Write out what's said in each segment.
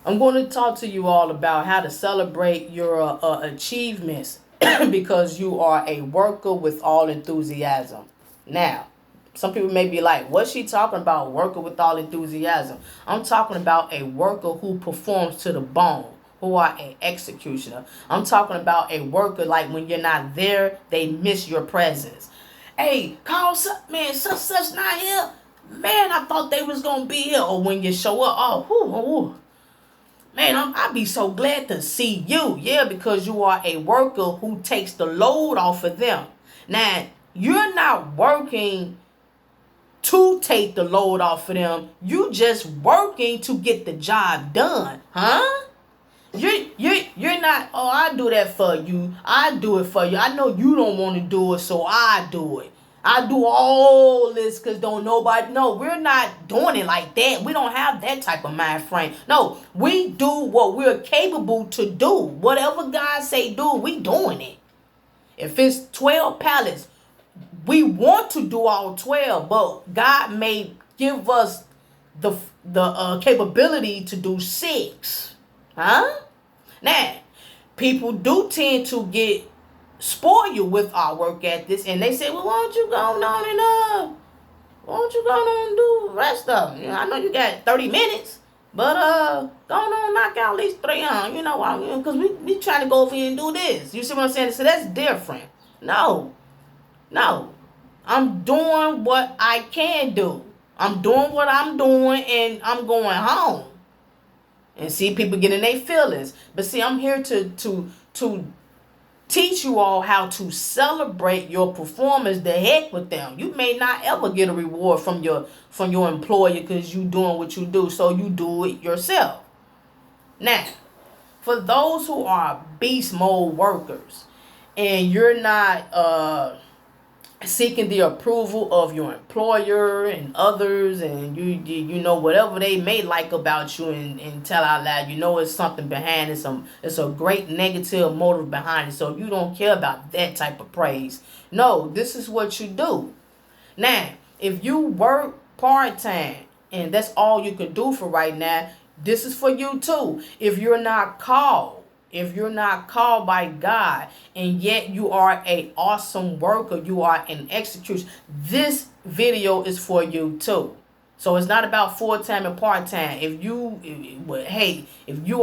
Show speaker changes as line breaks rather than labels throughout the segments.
I'm going to talk to you all about how to celebrate your achievements because you are a worker with all enthusiasm. Now, some people may be like, what's she talking about, worker with all enthusiasm? I'm talking about a worker who performs to the bone, who are an executioner. I'm talking about a worker like when you're not there, they miss your presence. Hey, call man, such not here. Man, I thought they was gonna be here. Or when you show up, man, I'd be so glad to see you. Yeah, because you are a worker who takes the load off of them. Now, you're not working to take the load off of them. You just working to get the job done. Huh? You're not, oh, I do that for you. I do it for you. I know you don't want to do it, so I do it. I do all this because don't nobody know. We're not doing it like that. We don't have that type of mind frame. No, we do what we're capable to do. Whatever God say do, we doing it. If it's 12 pallets, we want to do all 12, but God may give us the capability to do 6. Huh? Now, people do tend to get spoiled with our work ethics, and they say, well, why don't you go on and why don't you go on and do the rest of them? You know, I know you got 30 minutes, but go on and knock out at least 3 on, because we trying to go over here and do this. You see what I'm saying? So that's different. No. I'm doing what I can do. I'm doing what I'm doing, and I'm going home. And see, people getting their feelings. But see, I'm here to teach you all how to celebrate your performance. The heck with them. You may not ever get a reward from your employer because you doing what you do. So you do it yourself. Now, for those who are beast mode workers and you're not seeking the approval of your employer and others, and you know whatever they may like about you, and tell out loud, it's something behind it. It's a great negative motive behind it. So you don't care about that type of praise. No, this is what you do. Now, if you work part-time and that's all you can do for right now, this is for you too. If you're not called by God, and yet you are an awesome worker, you are an executioner, this video is for you too. So it's not about full-time and part-time. If you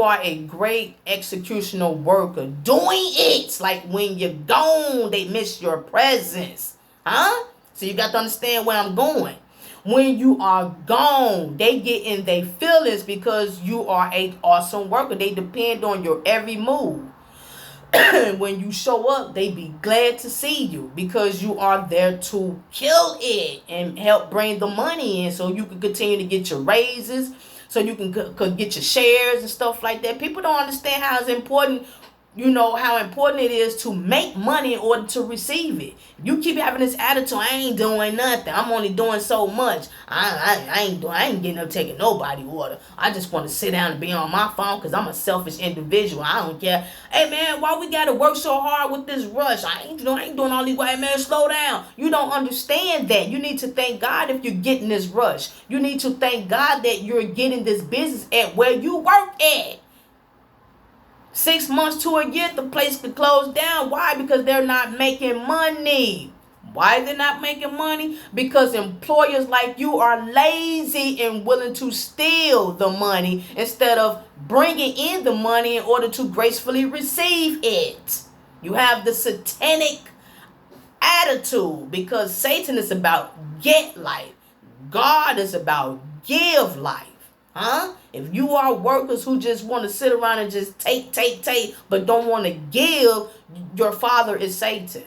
are a great executional worker, doing it, like when you're gone, they miss your presence. Huh? So you got to understand where I'm going. When you are gone, they get in their feelings because you are an awesome worker. They depend on your every move. When you show up, they be glad to see you because you are there to kill it and help bring the money in so you can continue to get your raises, so you can get your shares and stuff like that. People don't understand how important it is to make money in order to receive it. You keep having this attitude, I ain't doing nothing, I'm only doing so much, I ain't getting up taking nobody order, I just want to sit down and be on my phone because I'm a selfish individual, I don't care. Hey man, why we gotta work so hard with this rush? I ain't doing all these white man, slow down. You don't understand that. You need to thank God if you're getting this rush. You need to thank God that you're getting this business at where you work at. 6 months to a year, the place could close down. Why? Because they're not making money. Why are they not making money? Because employers like you are lazy and willing to steal the money instead of bringing in the money in order to gracefully receive it. You have the satanic attitude because Satan is about get life. God is about give life. Huh? If you are workers who just want to sit around and just take, but don't want to give, your father is Satan.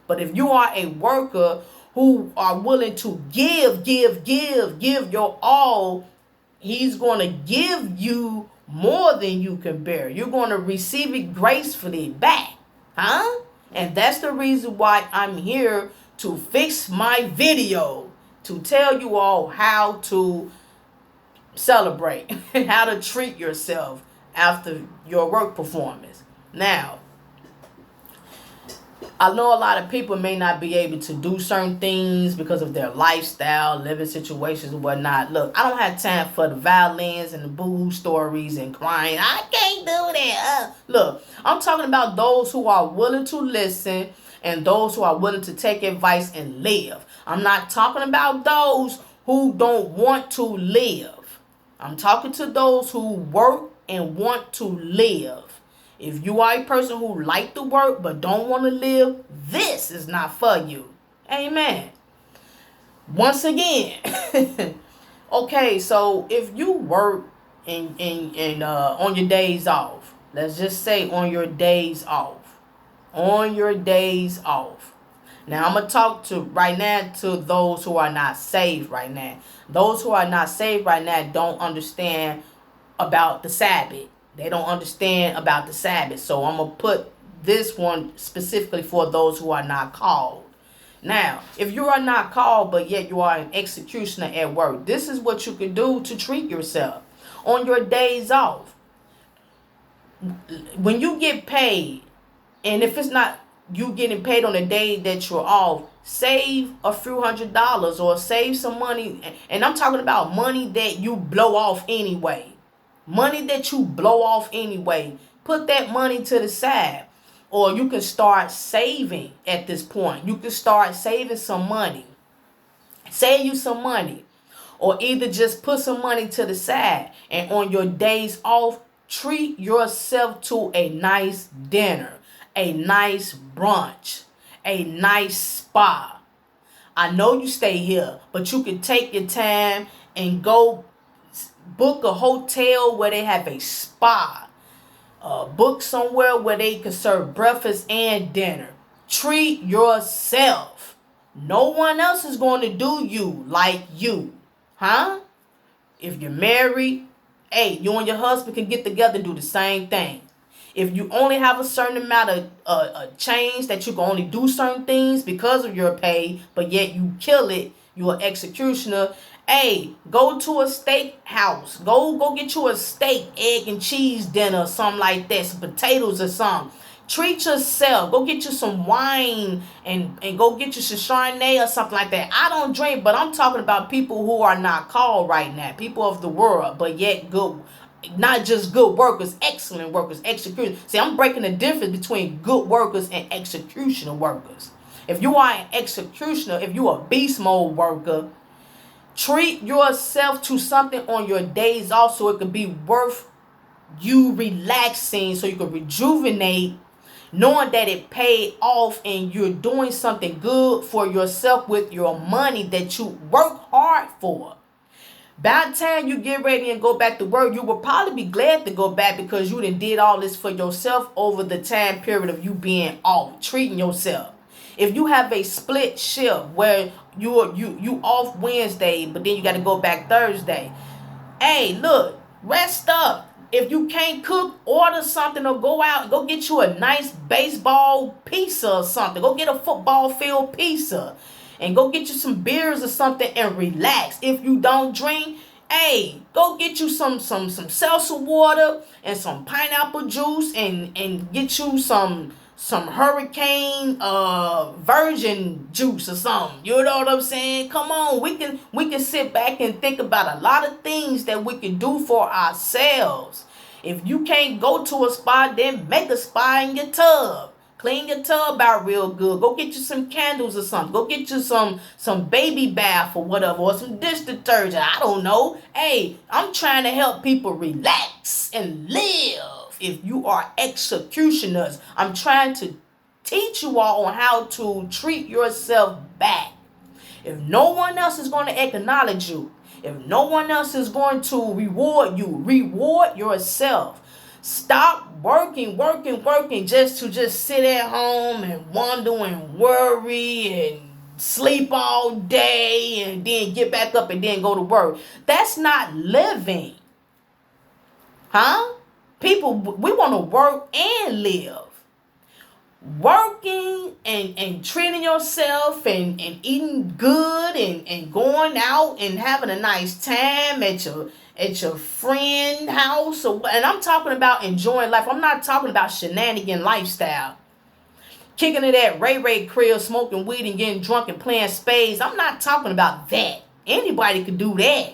But if you are a worker who are willing to give your all, he's going to give you more than you can bear. You're going to receive it gracefully back. Huh? And that's the reason why I'm here to fix my video, to tell you all how to celebrate and how to treat yourself after your work performance. Now, I know a lot of people may not be able to do certain things because of their lifestyle, living situations, and whatnot. Look, I don't have time for the violins and the boo stories and crying. I can't do that. Look, I'm talking about those who are willing to listen and those who are willing to take advice and live. I'm not talking about those who don't want to live. I'm talking to those who work and want to live. If you are a person who like to work but don't want to live, this is not for you. Amen. Once again, okay, so if you work and on your days off, let's just say on your days off, Now I'm gonna talk to right now to those who are not saved right now. Those who are not saved right now don't understand about the Sabbath. They don't understand about the Sabbath. So I'm going to put this one specifically for those who are not called. Now, if you are not called, but yet you are an executioner at work, this is what you can do to treat yourself. On your days off, when you get paid, and if it's not you getting paid on the day that you're off, save a few $100s or save some money. And I'm talking about money that you blow off anyway. Money that you blow off anyway. Put that money to the side. Or you can start saving at this point. You can start saving some money. Save you some money. Or either just put some money to the side. And on your days off, treat yourself to a nice dinner. A nice brunch. A nice spa. I know you stay here, but you can take your time and go book a hotel where they have a spa. Book somewhere where they can serve breakfast and dinner. Treat yourself. No one else is going to do you like you. Huh? If you're married, hey, you and your husband can get together and do the same thing. If you only have a certain amount of change that you can only do certain things because of your pay, but yet you kill it, you're an executioner. Hey, go to a steak house. Go get you a steak, egg, and cheese dinner or something like that. Some potatoes or something. Treat yourself. Go get you some wine and go get you some Chardonnay or something like that. I don't drink, but I'm talking about people who are not called right now. People of the world, but yet good. Not just good workers, excellent workers, execution. See, I'm breaking the difference between good workers and executioner workers. If you are an executioner, if you are a beast mode worker, treat yourself to something on your days off so it could be worth you relaxing, so you can rejuvenate, knowing that it paid off and you're doing something good for yourself with your money that you work hard for. By the time you get ready and go back to work, you will probably be glad to go back because you done did all this for yourself over the time period of you being off, treating yourself. If you have a split shift where you off Wednesday, but then you got to go back Thursday, hey, look, rest up. If you can't cook, order something or go out and go get you a nice baseball pizza or something. Go get a football field pizza. And go get you some beers or something and relax. If you don't drink, hey, go get you some seltzer water and some pineapple juice and get you some hurricane virgin juice or something. You know what I'm saying? Come on, we can sit back and think about a lot of things that we can do for ourselves. If you can't go to a spa, then make a spa in your tub. Clean your tub out real good. Go get you some candles or something. Go get you some baby bath or whatever, or some dish detergent. I don't know. Hey, I'm trying to help people relax and live. If you are executioners, I'm trying to teach you all on how to treat yourself back. If no one else is going to acknowledge you, if no one else is going to reward you, reward yourself. Stop working just to sit at home and wonder and worry and sleep all day and then get back up and then go to work. That's not living. Huh? People, we want to work and live. Working and treating yourself and eating good and going out and having a nice time at your friend house, and I'm talking about enjoying life. I'm not talking about shenanigan lifestyle. kicking it at Ray Ray crib, smoking weed and getting drunk and playing spades. I'm not talking about that. Anybody could do that.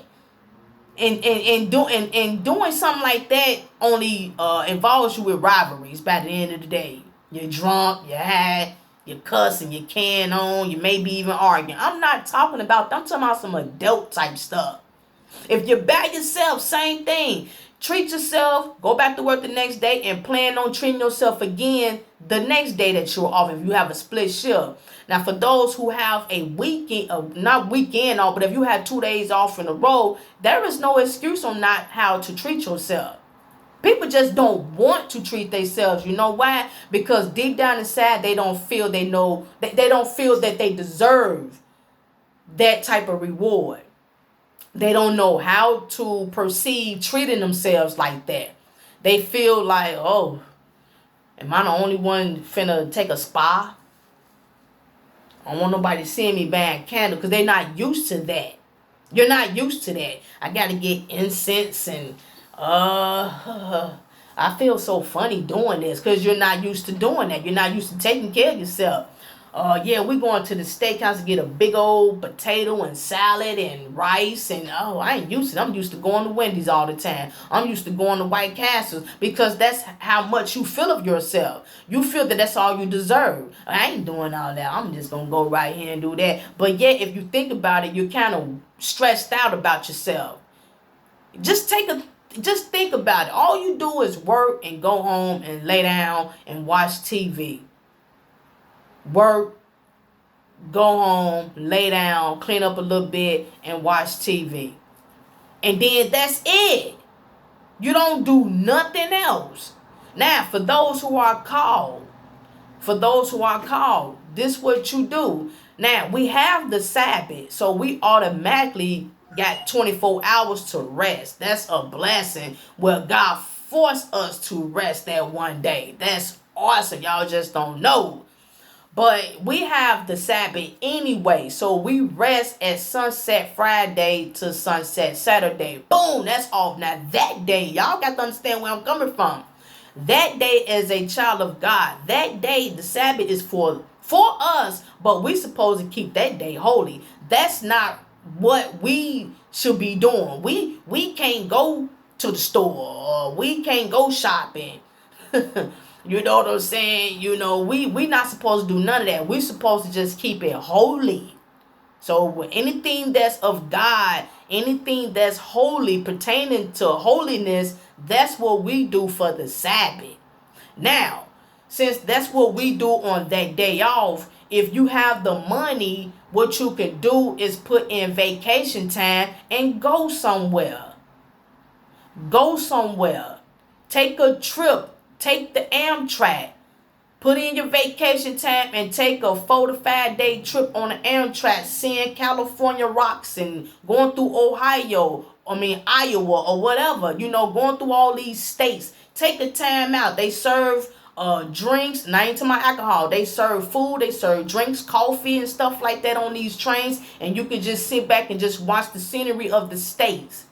And doing something like that only involves you with rivalries by the end of the day. You're drunk, you're high, you're cussing, you're carrying on, you may be even arguing. I'm not talking about, I'm talking about some adult type stuff. If you're by yourself, same thing. Treat yourself, go back to work the next day, and plan on treating yourself again the next day that you're off if you have a split shift. Now, for those who have a weekend, not weekend off, but if you have 2 days off in a row, there is no excuse on not how to treat yourself. People just don't want to treat themselves. You know why? Because deep down inside, they don't feel they don't feel that they deserve that type of reward. They don't know how to perceive treating themselves like that. They feel like, oh, am I the only one finna take a spa? I don't want nobody seeing me buying candles because they're not used to that. You're not used to that. I got to get incense and, I feel so funny doing this because you're not used to doing that. You're not used to taking care of yourself. Yeah, we're going to the steakhouse to get a big old potato and salad and rice. And, I ain't used to it. I'm used to going to Wendy's all the time. I'm used to going to White Castles because that's how much you feel of yourself. You feel that that's all you deserve. I ain't doing all that. I'm just going to go right here and do that. But yet, if you think about it, you're kind of stressed out about yourself. Just think about it. All you do is work and go home and lay down and watch TV. Work, go home, lay down, clean up a little bit, and watch TV. And then that's it. You don't do nothing else. Now, for those who are called, this is what you do. Now, we have the Sabbath, so we automatically got 24 hours to rest. That's a blessing where God forced us to rest that one day. That's awesome. Y'all just don't know. But we have the Sabbath anyway. So we rest at sunset Friday to sunset Saturday. Boom, that's off. Now that day, y'all got to understand where I'm coming from. That day as a child of God. That day, the Sabbath is for us, but we supposed to keep that day holy. That's not what we should be doing. We can't go to the store, or we can't go shopping. You know what I'm saying? You know, we not supposed to do none of that. We're supposed to just keep it holy. So anything that's of God, anything that's holy, pertaining to holiness, that's what we do for the Sabbath. Now, since that's what we do on that day off, if you have the money, what you can do is put in vacation time and go somewhere. Go somewhere. Take a trip. Take the Amtrak. Put in your vacation time and take a 4 to 5 day trip on the Amtrak, seeing California rocks and going through Iowa or whatever. You know, going through all these states. Take the time out. They serve drinks, not into my alcohol. They serve food, they serve drinks, coffee and stuff like that on these trains. And you can just sit back and just watch the scenery of the states.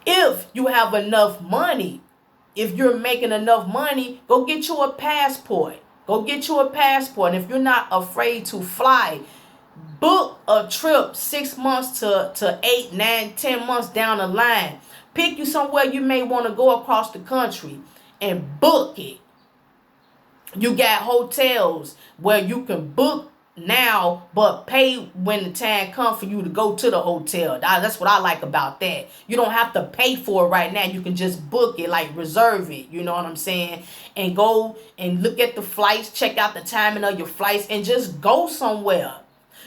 If you have enough money, if you're making enough money, go get you a passport. Go get you a passport. And if you're not afraid to fly, book a trip 6 months to 8, 9, 10 months down the line. Pick you somewhere you may want to go across the country and book it. You got hotels where you can book now, but pay when the time comes for you to go to the hotel. That's what I like about that. You don't have to pay for it right now. You can just book it, like reserve it. You know what I'm saying? And go and look at the flights, check out the timing of your flights, and just go somewhere.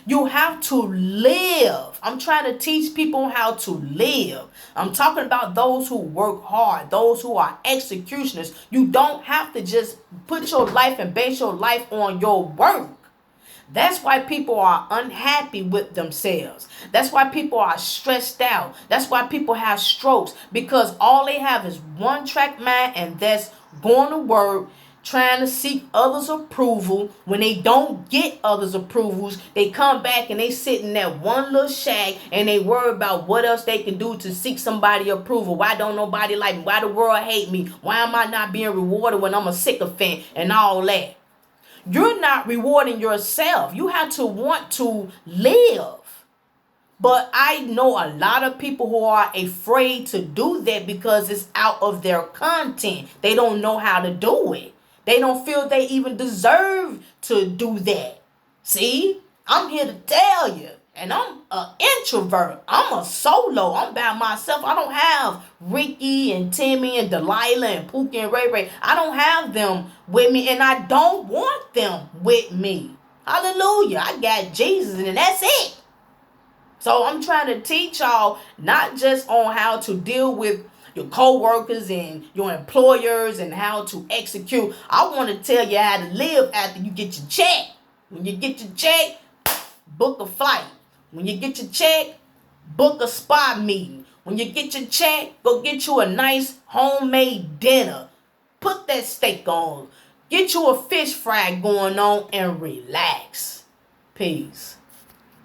You have to live. I'm trying to teach people how to live. I'm talking about those who work hard, those who are executioners. You don't have to just put your life and base your life on your work. That's why people are unhappy with themselves. That's why people are stressed out. That's why people have strokes, because all they have is one track mind, and that's going to work, trying to seek others' approval. When they don't get others' approvals, they come back and they sit in that one little shack and they worry about what else they can do to seek somebody approval. Why don't nobody like me? Why the world hate me? Why am I not being rewarded when I'm a sycophant and all that? You're not rewarding yourself. You have to want to live. But I know a lot of people who are afraid to do that because it's out of their content. They don't know how to do it. They don't feel they even deserve to do that. See, I'm here to tell you. And I'm an introvert. I'm a solo. I'm by myself. I don't have Ricky and Timmy and Delilah and Pookie and Ray Ray. I don't have them with me, and I don't want them with me. Hallelujah. I got Jesus, and that's it. So I'm trying to teach y'all not just on how to deal with your co-workers and your employers and how to execute. I want to tell you how to live after you get your check. When you get your check, book a flight. When you get your check, book a spa meeting. When you get your check, go get you a nice homemade dinner. Put that steak on. Get you a fish fry going on and relax. Peace.